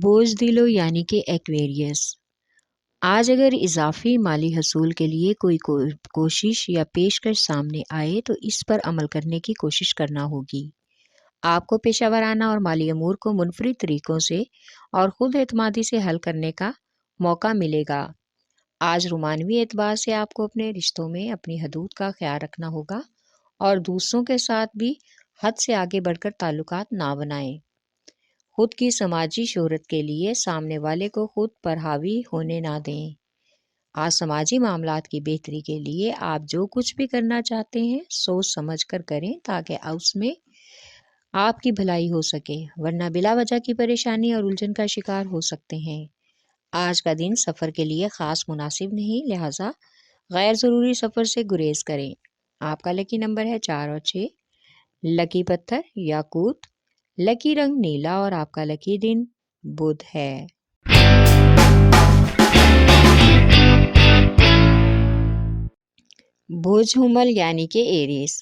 بوزدلو یعنی کہ ایکویریس۔ آج اگر اضافی مالی حصول کے لیے کوئی کوشش یا پیشکش سامنے آئے تو اس پر عمل کرنے کی کوشش کرنا ہوگی۔ آپ کو پیشہ ورانہ اور مالی امور کو منفرد طریقوں سے اور خود اعتمادی سے حل کرنے کا موقع ملے گا۔ آج رومانوی اعتبار سے آپ کو اپنے رشتوں میں اپنی حدود کا خیال رکھنا ہوگا اور دوسروں کے ساتھ بھی حد سے آگے بڑھ کر تعلقات نہ بنائیں۔ خود کی سماجی شہرت کے لیے سامنے والے کو خود پر حاوی ہونے نہ دیں۔ آج سماجی معاملات کی بہتری کے لیے آپ جو کچھ بھی کرنا چاہتے ہیں سوچ سمجھ کر کریں تاکہ اس میں آپ کی بھلائی ہو سکے، ورنہ بلا وجہ کی پریشانی اور الجھن کا شکار ہو سکتے ہیں۔ آج کا دن سفر کے لیے خاص مناسب نہیں، لہٰذا غیر ضروری سفر سے گریز کریں۔ آپ کا لکی نمبر ہے 4 اور 6۔ لکی پتھر یاقوت، لکی رنگ نیلا اور آپ کا لکی دن بدھ ہے۔ بھوج حمل یعنی کہ ایریس۔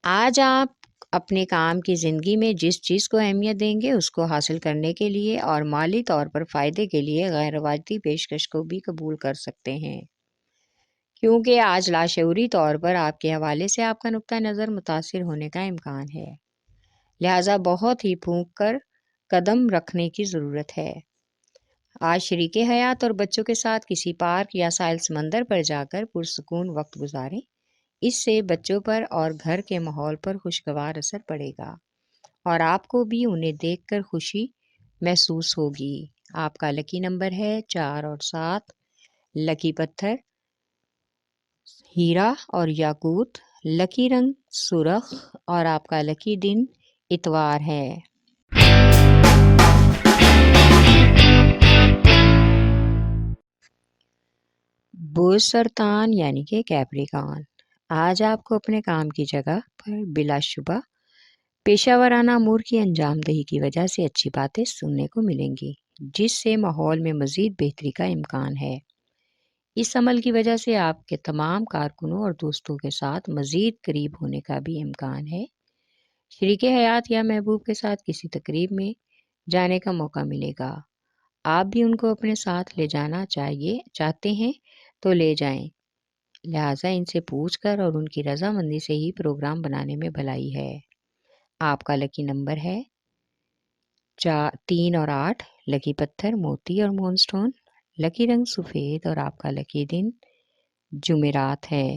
آج آپ اپنے کام کی زندگی میں جس چیز کو اہمیت دیں گے اس کو حاصل کرنے کے لیے اور مالی طور پر فائدے کے لیے غیر روایتی پیشکش کو بھی قبول کر سکتے ہیں، کیونکہ آج لاشعوری طور پر آپ کے حوالے سے آپ کا نقطہ نظر متاثر ہونے کا امکان ہے، لہٰذا بہت ہی پھونک کر قدم رکھنے کی ضرورت ہے۔ آج شریک حیات اور بچوں کے ساتھ کسی پارک یا ساحل سمندر پر جا کر پرسکون وقت گزاریں، اس سے بچوں پر اور گھر کے ماحول پر خوشگوار اثر پڑے گا اور آپ کو بھی انہیں دیکھ کر خوشی محسوس ہوگی۔ آپ کا لکی نمبر ہے 4 اور 7۔ لکی پتھر ہیرا اور یاقوت، لکی رنگ سرخ اور آپ کا لکی دن اتوار ہے۔ بوجھ سرطان یعنی کہ کیپریکان۔ آج آپ کو اپنے کام کی جگہ پر بلا شبہ پیشہ ورانہ امور کی انجام دہی کی وجہ سے اچھی باتیں سننے کو ملیں گی، جس سے ماحول میں مزید بہتری کا امکان ہے۔ اس عمل کی وجہ سے آپ کے تمام کارکنوں اور دوستوں کے ساتھ مزید قریب ہونے کا بھی امکان ہے۔ شریک حیات یا محبوب کے ساتھ کسی تقریب میں جانے کا موقع ملے گا۔ آپ بھی ان کو اپنے ساتھ لے جانا چاہتے ہیں تو لے جائیں، لہٰذا ان سے پوچھ کر اور ان کی رضامندی سے ہی پروگرام بنانے میں بھلائی ہے۔ آپ کا لکی نمبر ہے 3 اور 8۔ لکی پتھر موتی اور مون سٹون، لکی رنگ سفید اور آپ کا لکی دن جمعرات ہے۔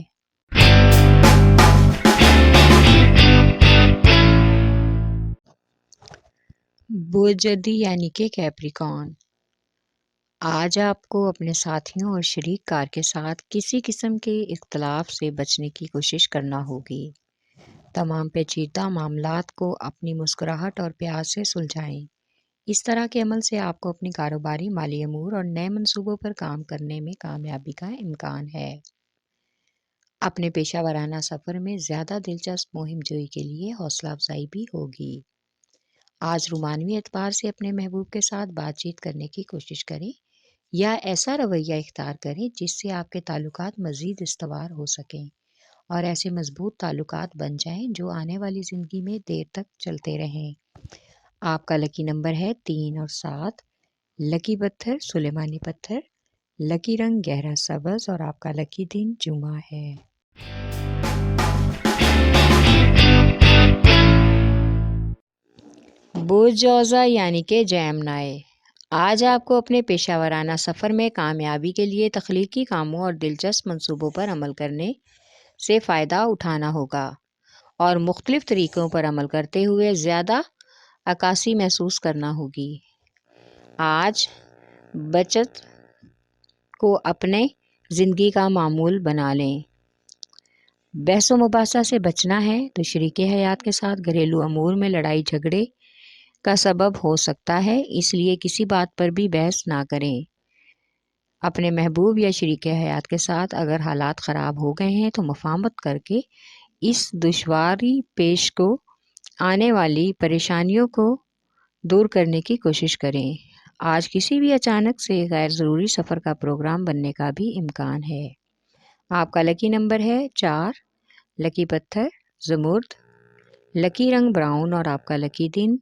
بوجدی یعنی کہ کیپریکان۔ آج آپ کو اپنے ساتھیوں اور شریک کار کے ساتھ کسی قسم کے اختلاف سے بچنے کی کوشش کرنا ہوگی۔ تمام پیچیدہ معاملات کو اپنی مسکراہٹ اور پیار سے سلجھائیں۔ اس طرح کے عمل سے آپ کو اپنی کاروباری، مالی امور اور نئے منصوبوں پر کام کرنے میں کامیابی کا امکان ہے۔ اپنے پیشہ ورانہ سفر میں زیادہ دلچسپ مہم جوئی کے لیے حوصلہ افزائی بھی ہوگی۔ آج رومانوی اعتبار سے اپنے محبوب کے ساتھ بات چیت کرنے کی کوشش کریں یا ایسا رویہ اختیار کریں جس سے آپ کے تعلقات مزید استوار ہو سکیں اور ایسے مضبوط تعلقات بن جائیں جو آنے والی زندگی میں دیر تک چلتے رہیں۔ آپ کا لکی نمبر ہے 3 اور 7۔ لکی پتھر سلیمانی پتھر، لکی رنگ گہرا سبز اور آپ کا لکی دن جمعہ ہے۔ بوجھ جوزا یعنی کہ جیمنائے۔ آج آپ کو اپنے پیشہ ورانہ سفر میں کامیابی کے لیے تخلیقی کاموں اور دلچسپ منصوبوں پر عمل کرنے سے فائدہ اٹھانا ہوگا اور مختلف طریقوں پر عمل کرتے ہوئے زیادہ عکاسی محسوس کرنا ہوگی۔ آج بچت کو اپنے زندگی کا معمول بنا لیں۔ بحث و مباحثہ سے بچنا ہے تو شریک حیات کے ساتھ گھریلو امور میں لڑائی جھگڑے کا سبب ہو سکتا ہے، اس لیے کسی بات پر بھی بحث نہ کریں۔ اپنے محبوب یا شریک حیات کے ساتھ اگر حالات خراب ہو گئے ہیں تو مفاہمت کر کے اس دشواری پیش کو آنے والی پریشانیوں کو دور کرنے کی کوشش کریں۔ آج کسی بھی اچانک سے غیر ضروری سفر کا پروگرام بننے کا بھی امکان ہے۔ آپ کا لکی نمبر ہے 4۔ لکی پتھر زمرد، لکی رنگ براؤن اور آپ کا لکی دن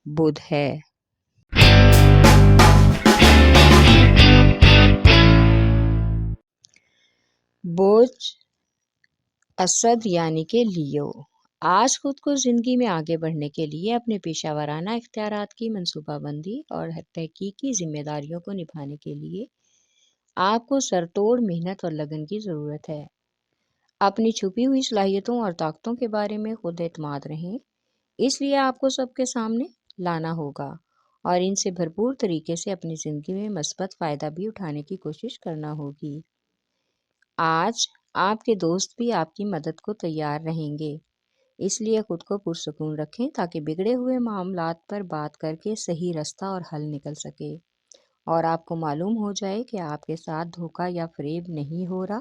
بدھ ہے۔ بوجھ اسد یعنی کہ لیو، آج خود کو زندگی میں آگے بڑھنے کے لیے اپنے پیشہ ورانہ اختیارات کی منصوبہ بندی اور تحقیقی ذمہ داریوں کو نبھانے کے لیے آپ کو سر توڑ محنت اور لگن کی ضرورت ہے۔ اپنی چھپی ہوئی صلاحیتوں اور طاقتوں کے بارے میں خود اعتماد رہیں، اس لیے آپ کو سب کے سامنے لانا ہوگا اور ان سے بھرپور طریقے سے اپنی زندگی میں مثبت فائدہ بھی اٹھانے کی کوشش کرنا ہوگی۔ آج آپ کے دوست بھی آپ کی مدد کو تیار رہیں گے، اس لیے خود کو پرسکون رکھیں تاکہ بگڑے ہوئے معاملات پر بات کر کے صحیح راستہ اور حل نکل سکے اور آپ کو معلوم ہو جائے کہ آپ کے ساتھ دھوکہ یا فریب نہیں ہو رہا،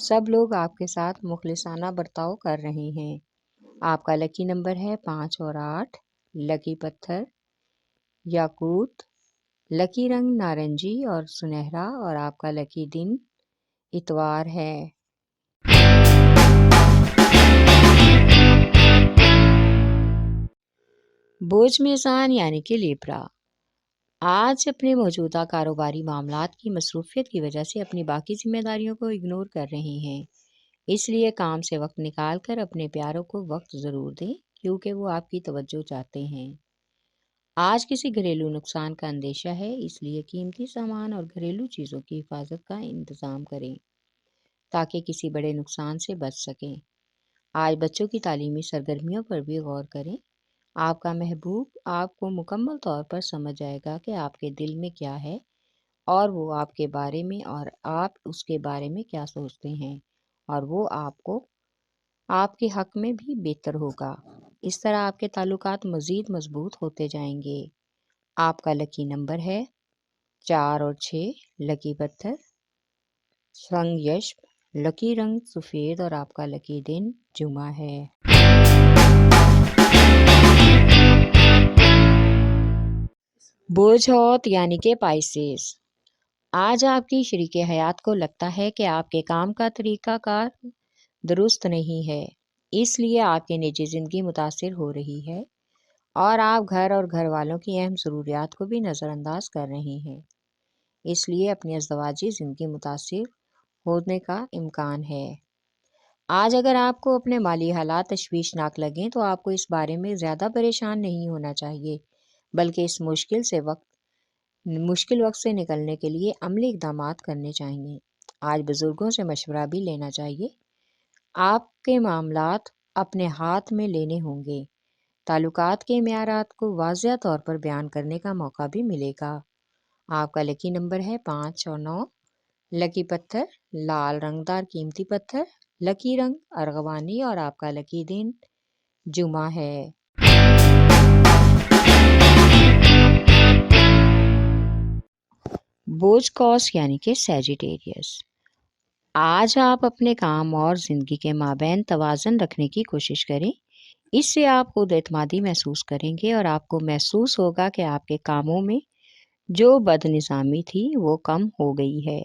سب لوگ آپ کے ساتھ مخلصانہ برتاؤ کر رہے ہیں۔ آپ کا لکی نمبر ہے 5 اور 8، لکی پتھر یاقوت، لکی رنگ نارنجی اور سنہرا اور آپ کا لکی دن اتوار ہے۔ بوجھ میزان یعنی کہ لیبرا، آج اپنے موجودہ کاروباری معاملات کی مصروفیت کی وجہ سے اپنی باقی ذمہ داریوں کو اگنور کر رہے ہیں، اس لیے کام سے وقت نکال کر اپنے پیاروں کو وقت ضرور دیں کیونکہ وہ آپ کی توجہ چاہتے ہیں۔ آج کسی گھریلو نقصان کا اندیشہ ہے، اس لیے قیمتی سامان اور گھریلو چیزوں کی حفاظت کا انتظام کریں تاکہ کسی بڑے نقصان سے بچ سکیں۔ آج بچوں کی تعلیمی سرگرمیوں پر بھی غور کریں، آپ کا محبوب آپ کو مکمل طور پر سمجھ جائے گا کہ آپ کے دل میں کیا ہے اور وہ آپ کے بارے میں اور آپ اس کے بارے میں کیا سوچتے ہیں، اور وہ آپ کے حق میں بھی بہتر ہوگا۔ اس طرح آپ کے تعلقات مزید مضبوط ہوتے جائیں گے۔ آپ کا لکی نمبر ہے 4 اور 6، لکی پتھر سنگ یشب، لکی رنگ سفید اور آپ کا لکی دن جمعہ ہے۔ بوجھ ہوت یعنی کہ پائسیس، آج آپ کی شریک حیات کو لگتا ہے کہ آپ کے کام کا طریقہ کار درست نہیں ہے، اس لیے آپ کی نجی زندگی متاثر ہو رہی ہے اور آپ گھر اور گھر والوں کی اہم ضروریات کو بھی نظر انداز کر رہے ہیں، اس لیے اپنی ازدواجی زندگی متاثر ہونے کا امکان ہے۔ آج اگر آپ کو اپنے مالی حالات تشویشناک لگیں تو آپ کو اس بارے میں زیادہ پریشان نہیں ہونا چاہیے، بلکہ اس مشکل وقت سے نکلنے کے لیے عملی اقدامات کرنے چاہیے۔ آج بزرگوں سے مشورہ بھی لینا چاہیے، آپ کے معاملات اپنے ہاتھ میں لینے ہوں گے، تعلقات کے معیارات کو واضح طور پر بیان کرنے کا موقع بھی ملے گا۔ آپ کا لکی نمبر ہے 5 اور 9، لکی پتھر لال رنگدار قیمتی پتھر، لکی رنگ ارغوانی اور آپ کا لکی دن جمعہ ہے۔ بوجھ قوس یعنی کہ سیجیٹیریس، آج آپ اپنے کام اور زندگی کے مابین توازن رکھنے کی کوشش کریں، اس سے آپ خود اعتمادی محسوس کریں گے اور آپ کو محسوس ہوگا کہ آپ کے کاموں میں جو بد نظامی تھی وہ کم ہو گئی ہے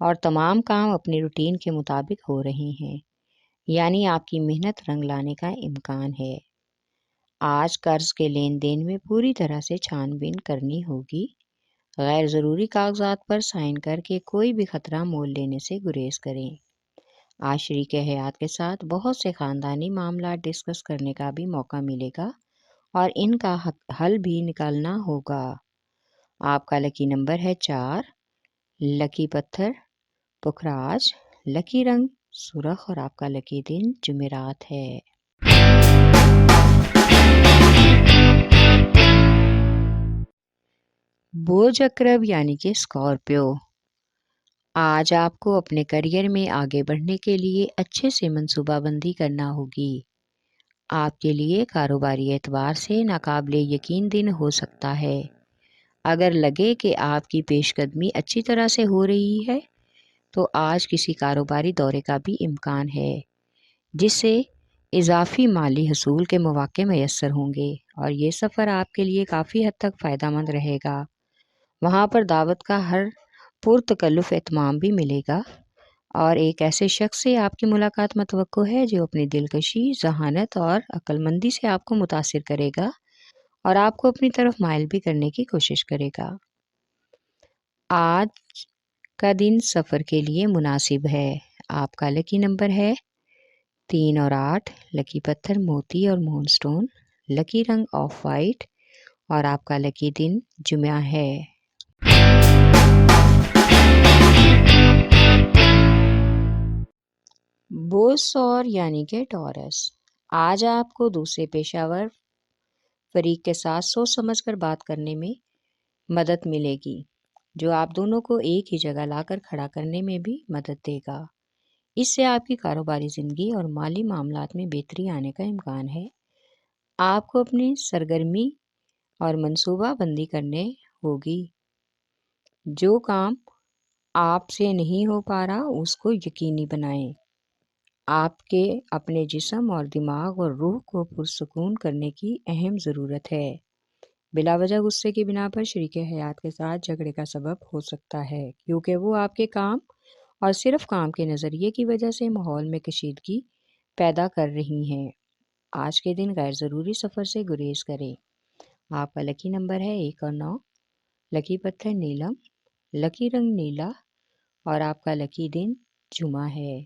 اور تمام کام اپنی روٹین کے مطابق ہو رہے ہیں، یعنی آپ کی محنت رنگ لانے کا امکان ہے۔ آج قرض کے لین دین میں پوری طرح سے چھان بین کرنی ہوگی، غیر ضروری کاغذات پر سائن کر کے کوئی بھی خطرہ مول لینے سے گریز کریں۔ آج شریک حیات کے ساتھ بہت سے خاندانی معاملات ڈسکس کرنے کا بھی موقع ملے گا اور ان کا حل بھی نکالنا ہوگا۔ آپ کا لکی نمبر ہے 4، لکی پتھر پکھراج، لکی رنگ سرخ اور آپ کا لکی دن جمعرات ہے۔ بوجھ عقرب یعنی کہ اسکارپیو، آج آپ کو اپنے کیریئر میں آگے بڑھنے کے لیے اچھے سے منصوبہ بندی کرنا ہوگی۔ آپ کے لیے کاروباری اعتبار سے ناقابل یقین دن ہو سکتا ہے۔ اگر لگے کہ آپ کی پیش قدمی اچھی طرح سے ہو رہی ہے تو آج کسی کاروباری دورے کا بھی امکان ہے جس سے اضافی مالی حصول کے مواقع میسر ہوں گے اور یہ سفر آپ کے لیے کافی حد تک فائدہ مند رہے گا۔ وہاں پر دعوت کا ہر پرتکلف اہتمام بھی ملے گا اور ایک ایسے شخص سے آپ کی ملاقات متوقع ہے جو اپنی دلکشی، ذہانت اور عقل مندی سے آپ کو متاثر کرے گا اور آپ کو اپنی طرف مائل بھی کرنے کی کوشش کرے گا۔ آج کا دن سفر کے لیے مناسب ہے، آپ کا لکی نمبر ہے 3 اور 8، لکی پتھر موتی اور مون سٹون، لکی رنگ آف وائٹ اور آپ کا لکی دن جمعہ ہے۔ بوسور یعنی کہ ٹورس، آج آپ کو دوسرے پیشہ ور فریق کے ساتھ سوچ سمجھ کر بات کرنے میں مدد ملے گی، جو آپ دونوں کو ایک ہی جگہ لا کر کھڑا کرنے میں بھی مدد دے گا۔ اس سے آپ کی کاروباری زندگی اور مالی معاملات میں بہتری آنے کا امکان ہے۔ آپ کو اپنی سرگرمی اور منصوبہ بندی کرنے ہوگی۔ جو کام آپ سے نہیں ہو پا رہا اس کو یقینی بنائیں۔ آپ کے اپنے جسم اور دماغ اور روح کو پرسکون کرنے کی اہم ضرورت ہے۔ بلا وجہ غصے کی بنا پر شریک حیات کے ساتھ جھگڑے کا سبب ہو سکتا ہے، کیونکہ وہ آپ کے کام اور صرف کام کے نظریے کی وجہ سے ماحول میں کشیدگی پیدا کر رہی ہیں۔ آج کے دن غیر ضروری سفر سے گریز کریں۔ آپ کا لکی نمبر ہے 1 اور 9، لکی پتھر نیلم، لکی رنگ نیلا اور آپ کا لکی دن جمعہ ہے۔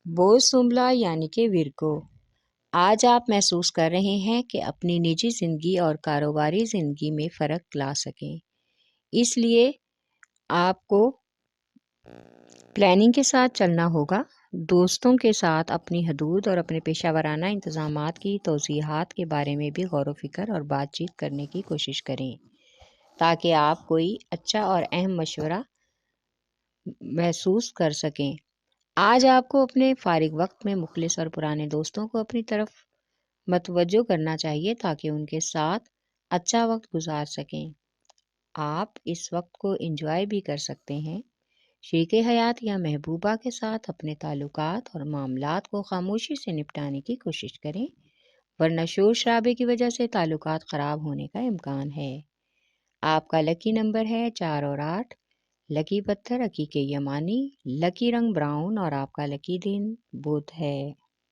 بوز سنبلا یعنی کہ ورگو، آج آپ محسوس کر رہے ہیں کہ اپنی نجی زندگی اور کاروباری زندگی میں فرق لا سکیں۔ اس لیے آپ کو پلاننگ کے ساتھ چلنا ہوگا۔ دوستوں کے ساتھ اپنی حدود اور اپنے پیشہ ورانہ انتظامات کی توضیحات کے بارے میں بھی غور و فکر اور بات چیت کرنے کی کوشش کریں، تاکہ آپ کوئی اچھا اور اہم مشورہ محسوس کر سکیں۔ آج آپ کو اپنے فارغ وقت میں مخلص اور پرانے دوستوں کو اپنی طرف متوجہ کرنا چاہیے تاکہ ان کے ساتھ اچھا وقت گزار سکیں۔ آپ اس وقت کو انجوائے بھی کر سکتے ہیں۔ شریک حیات یا محبوبہ کے ساتھ اپنے تعلقات اور معاملات کو خاموشی سے نپٹانے کی کوشش کریں، ورنہ شور شرابے کی وجہ سے تعلقات خراب ہونے کا امکان ہے۔ آپ کا لکی نمبر ہے 4 اور 8، لکی پتھر عقیق یمانی، لکی رنگ براؤن اور آپ کا لکی دن بدھ ہے۔